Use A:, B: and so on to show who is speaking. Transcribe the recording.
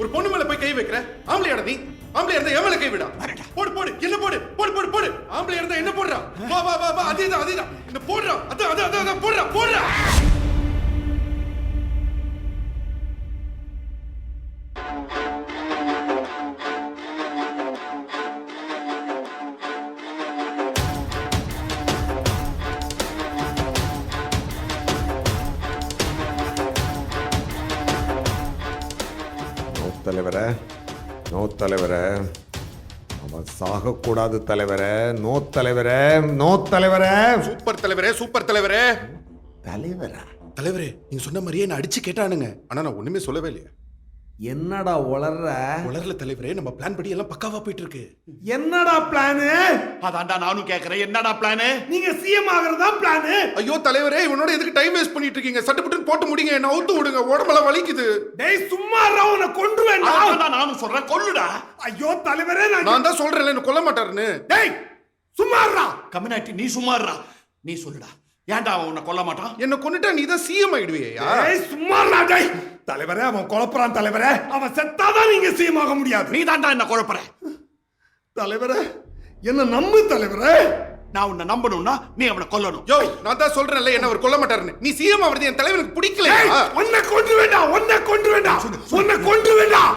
A: ஒரு பொண்ணு மேல போய் கை வைக்கிற? ஆம்பளையாடா நீ? ஆம்பளையா இருந்தா என் மேல கை விடா. போடு போடு, என்ன போடு, போடு போடு போடு. ஆம்பளையா இருந்தா என்ன போடுறா? வா வா வா வா, அதேதான் அதேதான். என்ன போடுறா? அதான் போடுறா போடுறா.
B: தலைவரே, நோ தலைவரே, அவன் சாகக்கூடாது தலைவரே, நோ தலைவரே, நோ தலைவரே.
A: சூப்பர் தலைவரே, சூப்பர் தலைவரே.
B: தலைவரா?
A: தலைவரே, நீங்க சொன்ன மாதிரியே நான் அடிச்சு கேட்டானுங்க. ஆனா நான் ஒண்ணுமே சொல்லவே இல்லையா.
B: என்னடா உளர்ற?
A: உலர்ல தலைவரே, நம்ம பிளான் படி எல்லாம் பக்காவா போயிட்டு இருக்கு.
B: என்னடா பிளானு?
C: அதான்டா நானும் கேக்குறேன், என்னடா பிளானு?
B: நீங்க சிஎம் ஆகிறதா பிளானு?
A: ஐயோ தலைவரே, இவனோட எதுக்கு டைம் வேஸ்ட் பண்ணிட்டு இருக்கீங்க? சட்டுப்புட்டு போட்டு முடிங்க, என்ன அவுத்து விடுங்க, உடம்பெல்லாம் வலிக்குது.
B: டேய் சும்மா இருடா, உன்னை கொன்று வேண்டாம்.
C: அதான்டா நானும் சொல்றேன், கொல்லுடா.
B: ஐயோ தலைவரே,
A: நான் தான் சொல்றேன்ல, என்ன கொல்ல மாட்டாருன்னு.
B: டேய் சும்மா இருடா.
C: கம்யூனிட்டி நீ சும்மா இருடா. நீ சொல்லுடா, ஏன்டா அவன் உன்னை கொல்ல மாட்டான்?
A: என்ன கொன்னுட்டா நீ தான் சிஎம் ஆயிடுவியா?
B: டேய் சும்மா இருடா. டேய் தலைவரே, அவன் குழப்பறான் தலைவரே. அவன் செத்தாதான் நீங்க சிஎம் ஆக முடியாது.
C: நீ தான்டா என்ன குழப்பற.
B: தலைவரே என்ன நம்பு தலைவரே.
C: நான் உன்னை நம்பணும்னா நீ அவனை கொல்லணும்.
A: யோ, நான் தான் சொல்றேன்ல, என்ன அவர் கொல்ல மாட்டாருன்னு. நீ சிஎம் ஆவறது என் தலைவனுக்கு பிடிக்கல.
B: உன்னை கொன்று வேண்டாம், உன்னை கொன்று வேண்டாம், உன்னை கொன்று வேண்டாம்.